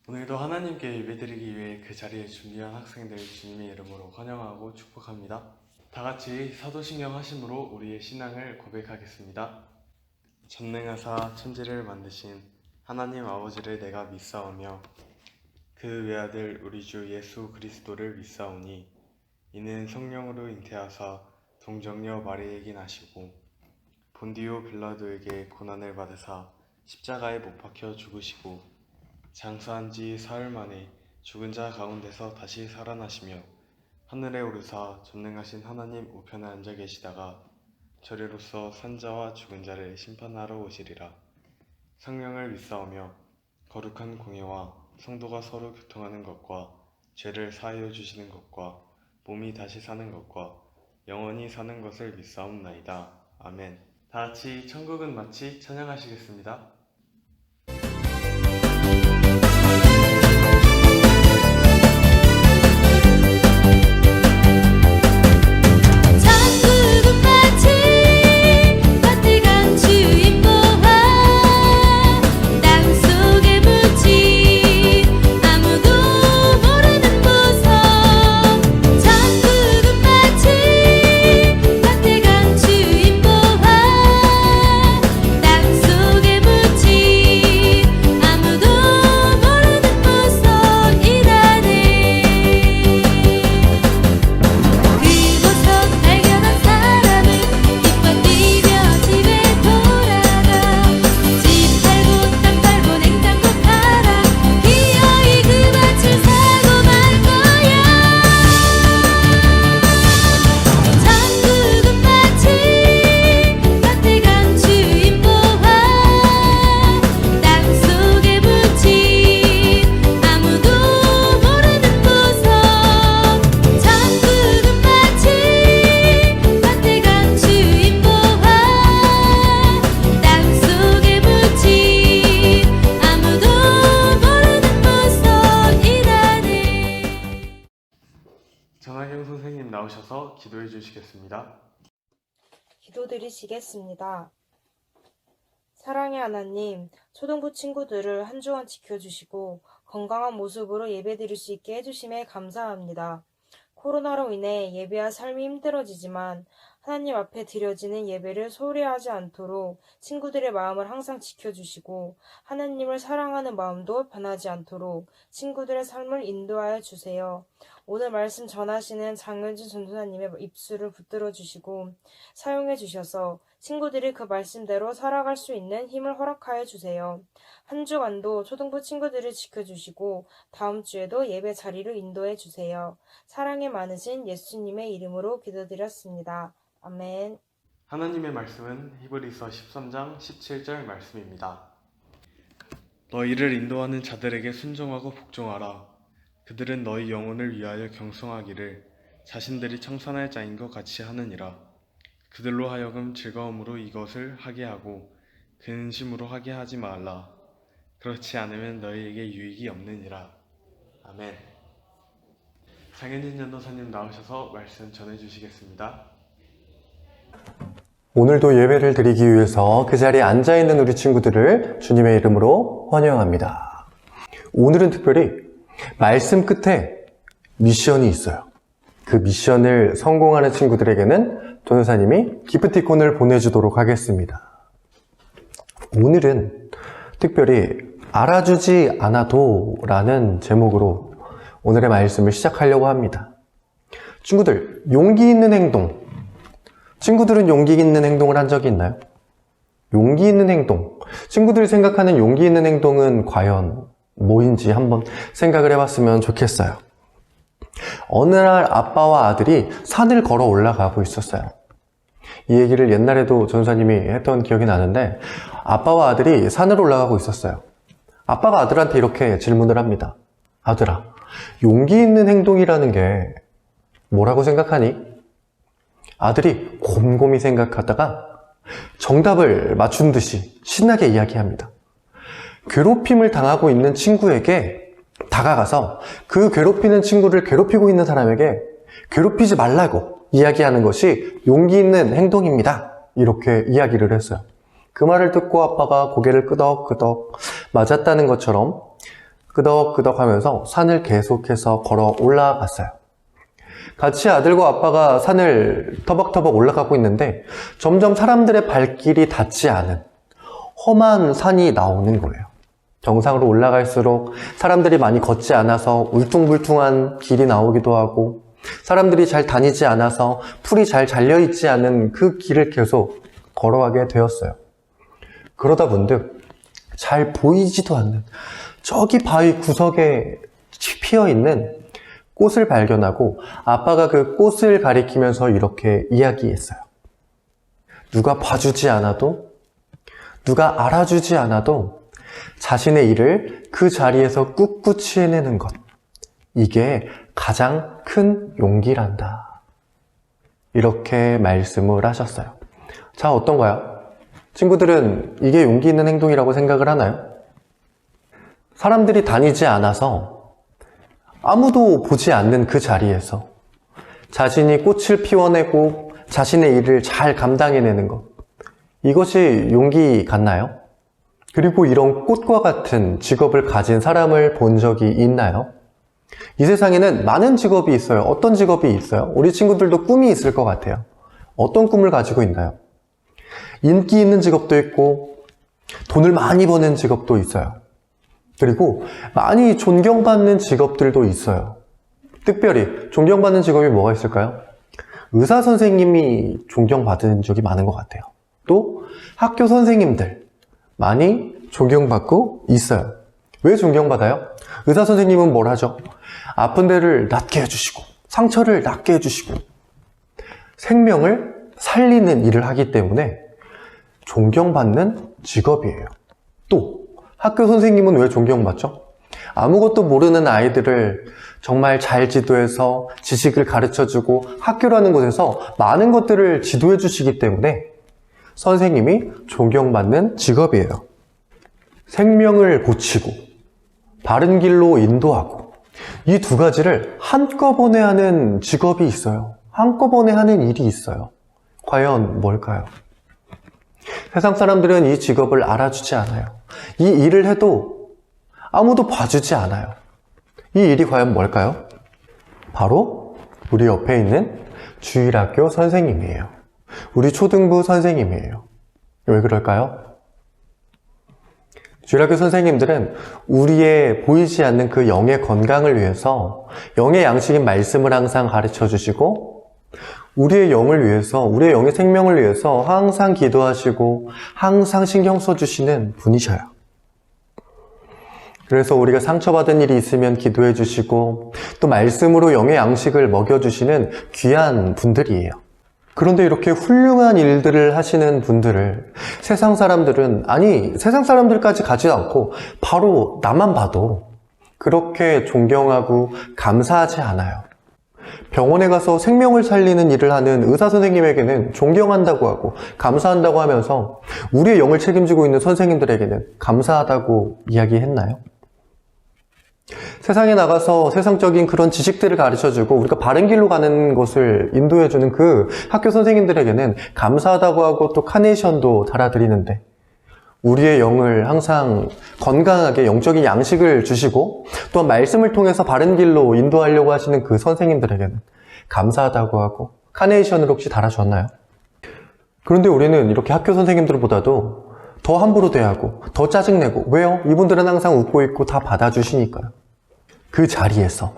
오늘도 하나님께 예배드리기 위해 그 자리에 준비한 학생들 주님의 이름으로 환영하고 축복합니다. 다 같이 사도신경 하심으로 우리의 신앙을 고백하겠습니다. 전능하사 천지를 만드신 하나님 아버지를 내가 믿사오며 그 외아들 우리 주 예수 그리스도를 믿사오니 이는 성령으로 잉태하사 동정녀 마리에게 나시고 본디오 빌라도에게 고난을 받으사 십자가에 못 박혀 죽으시고 장사한 지 사흘 만에 죽은 자 가운데서 다시 살아나시며 하늘에 오르사 전능하신 하나님 우편에 앉아 계시다가 저리로서 산자와 죽은 자를 심판하러 오시리라. 성령을 믿사오며 거룩한 공예와 성도가 서로 교통하는 것과 죄를 사하여 주시는 것과 몸이 다시 사는 것과 영원히 사는 것을 믿사옵나이다. 아멘. 다 같이 천국은 마치 찬양하시겠습니다. 정하경 선생님 나오셔서 기도해 주시겠습니다. 기도드리시겠습니다. 사랑의 하나님, 초등부 친구들을 한 주간 지켜주시고 건강한 모습으로 예배드릴 수 있게 해주심에 감사합니다. 코로나로 인해 예배와 삶이 힘들어지지만 하나님 앞에 드려지는 예배를 소홀히 하지 않도록 친구들의 마음을 항상 지켜주시고 하나님을 사랑하는 마음도 변하지 않도록 친구들의 삶을 인도하여 주세요. 오늘 말씀 전하시는 장윤진 전도사님의 입술을 붙들어 주시고 사용해 주셔서 친구들이 그 말씀대로 살아갈 수 있는 힘을 허락하여 주세요. 한 주간도 초등부 친구들을 지켜주시고 다음 주에도 예배 자리로 인도해 주세요. 사랑이 많으신 예수님의 이름으로 기도드렸습니다. 아멘. 하나님의 말씀은 히브리서 13장 17절 말씀입니다. 너희를 인도하는 자들에게 순종하고 복종하라. 그들은 너희 영혼을 위하여 경성하기를 자신들이 청산할 자인 것 같이 하느니라. 그들로 하여금 즐거움으로 이것을 하게 하고 근심으로 하게 하지 말라. 그렇지 않으면 너희에게 유익이 없느니라. 아멘. 장현진 전도사님 나오셔서 말씀 전해주시겠습니다. 오늘도 예배를 드리기 위해서 그 자리에 앉아있는 우리 친구들을 주님의 이름으로 환영합니다. 오늘은 특별히 말씀 끝에 미션이 있어요. 그 미션을 성공하는 친구들에게는 전도사님이 기프티콘을 보내주도록 하겠습니다. 오늘은 특별히 알아주지 않아도 라는 제목으로 오늘의 말씀을 시작하려고 합니다. 친구들, 용기 있는 행동. 친구들은 용기 있는 행동을 한 적이 있나요? 용기 있는 행동. 친구들이 생각하는 용기 있는 행동은 과연 뭐인지 한번 생각을 해봤으면 좋겠어요. 어느 날 아빠와 아들이 산을 걸어 올라가고 있었어요. 이 얘기를 옛날에도 전도사님이 했던 기억이 나는데 아빠와 아들이 산을 올라가고 있었어요. 아빠가 아들한테 이렇게 질문을 합니다. 아들아, 용기 있는 행동이라는 게 뭐라고 생각하니? 아들이 곰곰이 생각하다가 정답을 맞춘 듯이 신나게 이야기합니다. 괴롭힘을 당하고 있는 친구에게 다가가서 그 괴롭히는 친구를 괴롭히고 있는 사람에게 괴롭히지 말라고 이야기하는 것이 용기 있는 행동입니다. 이렇게 이야기를 했어요. 그 말을 듣고 아빠가 고개를 끄덕끄덕 맞았다는 것처럼 끄덕끄덕 하면서 산을 계속해서 걸어 올라갔어요. 같이 아들과 아빠가 산을 터벅터벅 올라가고 있는데 점점 사람들의 발길이 닿지 않은 험한 산이 나오는 거예요. 정상으로 올라갈수록 사람들이 많이 걷지 않아서 울퉁불퉁한 길이 나오기도 하고, 사람들이 잘 다니지 않아서 풀이 잘 잘려있지 않은 그 길을 계속 걸어가게 되었어요. 그러다 문득 잘 보이지도 않는 저기 바위 구석에 피어있는 꽃을 발견하고 아빠가 그 꽃을 가리키면서 이렇게 이야기했어요. 누가 봐주지 않아도, 누가 알아주지 않아도 자신의 일을 그 자리에서 꿋꿋이 해내는 것, 이게 가장 큰 용기란다. 이렇게 말씀을 하셨어요. 자, 어떤가요? 친구들은 이게 용기 있는 행동이라고 생각을 하나요? 사람들이 다니지 않아서 아무도 보지 않는 그 자리에서 자신이 꽃을 피워내고 자신의 일을 잘 감당해내는 것, 이것이 용기 같나요? 그리고 이런 꽃과 같은 직업을 가진 사람을 본 적이 있나요? 이 세상에는 많은 직업이 있어요. 어떤 직업이 있어요? 우리 친구들도 꿈이 있을 것 같아요. 어떤 꿈을 가지고 있나요? 인기 있는 직업도 있고 돈을 많이 버는 직업도 있어요. 그리고 많이 존경받는 직업들도 있어요. 특별히 존경받는 직업이 뭐가 있을까요? 의사 선생님이 존경받은 적이 많은 것 같아요. 또 학교 선생님들 많이 존경받고 있어요. 왜 존경받아요? 의사 선생님은 뭘 하죠? 아픈 데를 낫게 해주시고 상처를 낫게 해주시고 생명을 살리는 일을 하기 때문에 존경받는 직업이에요. 또 학교 선생님은 왜 존경받죠? 아무것도 모르는 아이들을 정말 잘 지도해서 지식을 가르쳐주고 학교라는 곳에서 많은 것들을 지도해 주시기 때문에 선생님이 존경받는 직업이에요. 생명을 고치고 바른 길로 인도하고 이 두 가지를 한꺼번에 하는 직업이 있어요. 한꺼번에 하는 일이 있어요. 과연 뭘까요? 세상 사람들은 이 직업을 알아주지 않아요. 이 일을 해도 아무도 봐주지 않아요. 이 일이 과연 뭘까요? 바로 우리 옆에 있는 주일학교 선생님이에요. 우리 초등부 선생님이에요. 왜 그럴까요? 주일학교 선생님들은 우리의 보이지 않는 그 영의 건강을 위해서 영의 양식인 말씀을 항상 가르쳐 주시고 우리의 영을 위해서, 우리의 영의 생명을 위해서 항상 기도하시고 항상 신경 써주시는 분이셔요. 그래서 우리가 상처받은 일이 있으면 기도해 주시고 또 말씀으로 영의 양식을 먹여주시는 귀한 분들이에요. 그런데 이렇게 훌륭한 일들을 하시는 분들을 세상 사람들은, 아니 세상 사람들까지 가지 않고 바로 나만 봐도 그렇게 존경하고 감사하지 않아요. 병원에 가서 생명을 살리는 일을 하는 의사 선생님에게는 존경한다고 하고 감사한다고 하면서 우리의 영을 책임지고 있는 선생님들에게는 감사하다고 이야기했나요? 세상에 나가서 세상적인 그런 지식들을 가르쳐주고 우리가 바른 길로 가는 것을 인도해주는 그 학교 선생님들에게는 감사하다고 하고 또 카네이션도 달아드리는데 우리의 영을 항상 건강하게 영적인 양식을 주시고 또한 말씀을 통해서 바른 길로 인도하려고 하시는 그 선생님들에게는 감사하다고 하고 카네이션을 혹시 달아주었나요? 그런데 우리는 이렇게 학교 선생님들보다도 더 함부로 대하고 더 짜증내고, 왜요? 이분들은 항상 웃고 있고 다 받아주시니까요. 그 자리에서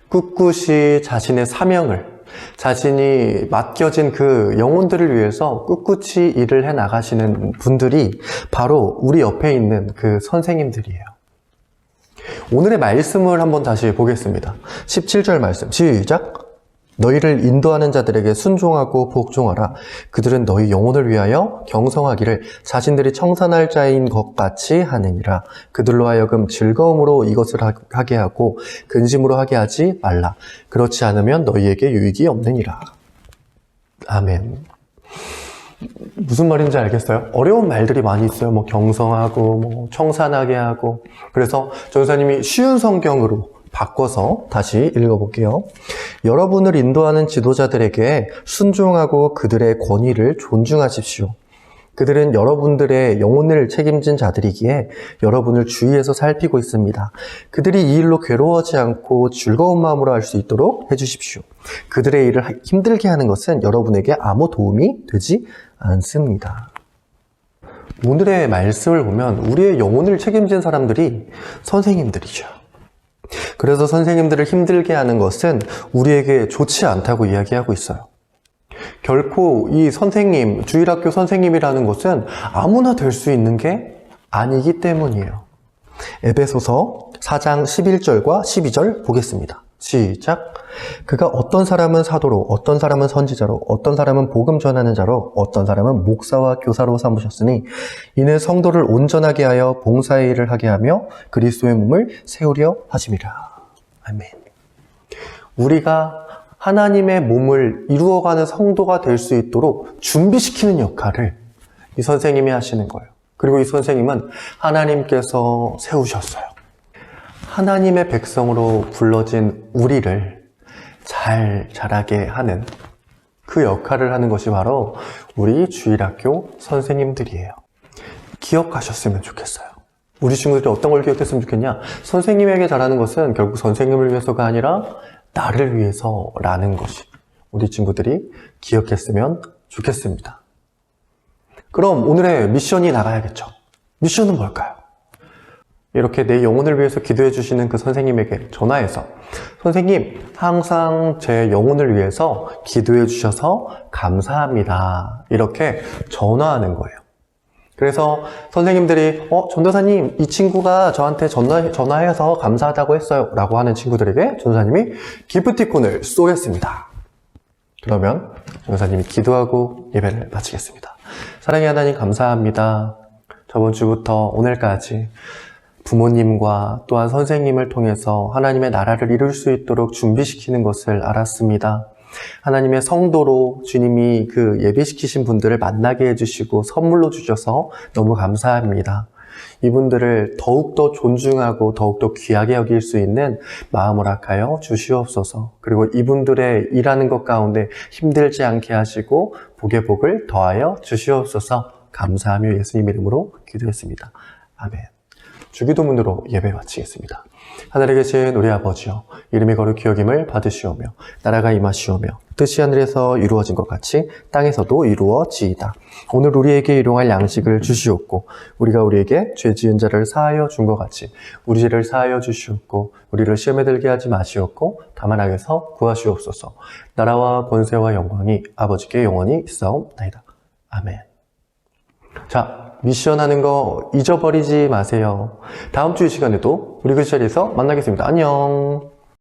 꿋꿋이 자신의 사명을, 자신이 맡겨진 그 영혼들을 위해서 꿋꿋이 일을 해 나가시는 분들이 바로 우리 옆에 있는 그 선생님들이에요. 오늘의 말씀을 한번 다시 보겠습니다. 17절 말씀 시작! 너희를 인도하는 자들에게 순종하고 복종하라. 그들은 너희 영혼을 위하여 경성하기를 자신들이 청산할 자인 것 같이 하느니라. 그들로 하여금 즐거움으로 이것을 하게 하고 근심으로 하게 하지 말라. 그렇지 않으면 너희에게 유익이 없느니라. 아멘. 무슨 말인지 알겠어요? 어려운 말들이 많이 있어요. 뭐 경성하고 뭐 청산하게 하고. 그래서 전사님이 쉬운 성경으로 바꿔서 다시 읽어볼게요. 여러분을 인도하는 지도자들에게 순종하고 그들의 권위를 존중하십시오. 그들은 여러분들의 영혼을 책임진 자들이기에 여러분을 주의해서 살피고 있습니다. 그들이 이 일로 괴로워하지 않고 즐거운 마음으로 할 수 있도록 해주십시오. 그들의 일을 힘들게 하는 것은 여러분에게 아무 도움이 되지 않습니다. 오늘의 말씀을 보면 우리의 영혼을 책임진 사람들이 선생님들이죠. 그래서 선생님들을 힘들게 하는 것은 우리에게 좋지 않다고 이야기하고 있어요. 결코 이 선생님, 주일학교 선생님이라는 것은 아무나 될 수 있는 게 아니기 때문이에요. 에베소서 4장 11절과 12절 보겠습니다. 시작. 그가 어떤 사람은 사도로, 어떤 사람은 선지자로, 어떤 사람은 복음 전하는 자로, 어떤 사람은 목사와 교사로 삼으셨으니 이는 성도를 온전하게 하여 봉사의 일을 하게 하며 그리스도의 몸을 세우려 하심이라. 아멘. 우리가 하나님의 몸을 이루어가는 성도가 될 수 있도록 준비시키는 역할을 이 선생님이 하시는 거예요. 그리고 이 선생님은 하나님께서 세우셨어요. 하나님의 백성으로 불러진 우리를 잘 자라게 하는 그 역할을 하는 것이 바로 우리 주일학교 선생님들이에요. 기억하셨으면 좋겠어요. 우리 친구들이 어떤 걸 기억했으면 좋겠냐? 선생님에게 잘하는 것은 결국 선생님을 위해서가 아니라 나를 위해서라는 것이 우리 친구들이 기억했으면 좋겠습니다. 그럼 오늘의 미션이 나가야겠죠. 미션은 뭘까요? 이렇게 내 영혼을 위해서 기도해 주시는 그 선생님에게 전화해서 선생님, 항상 제 영혼을 위해서 기도해 주셔서 감사합니다. 이렇게 전화하는 거예요. 그래서 선생님들이 전도사님, 이 친구가 저한테 전화해서 감사하다고 했어요 라고 하는 친구들에게 전도사님이 기프티콘을 쏘겠습니다. 그러면 전도사님이 기도하고 예배를 마치겠습니다. 사랑의 하나님, 감사합니다. 저번 주부터 오늘까지 부모님과 또한 선생님을 통해서 하나님의 나라를 이룰 수 있도록 준비시키는 것을 알았습니다. 하나님의 성도로 주님이 그 예배시키신 분들을 만나게 해주시고 선물로 주셔서 너무 감사합니다. 이분들을 더욱더 존중하고 더욱더 귀하게 여길 수 있는 마음을 허락하여 주시옵소서. 그리고 이분들의 일하는 것 가운데 힘들지 않게 하시고 복의 복을 더하여 주시옵소서. 감사하며 예수님 이름으로 기도했습니다. 아멘. 주기도문으로 예배 마치겠습니다. 하늘에 계신 우리 아버지여, 이름이 거룩히 여김을 받으시오며 나라가 임하시오며 뜻이 하늘에서 이루어진 것 같이 땅에서도 이루어지이다. 오늘 우리에게 일용할 양식을 주시옵고 우리가 우리에게 죄 지은 자를 사하여 준 것 같이 우리 죄를 사하여 주시옵고 우리를 시험에 들게 하지 마시옵고 다만 악에서 구하시옵소서. 나라와 권세와 영광이 아버지께 영원히 있사옵나이다. 아멘. 자, 미션 하는 거 잊어버리지 마세요. 다음 주 이 시간에도 우리 그 자리에서 만나겠습니다. 안녕.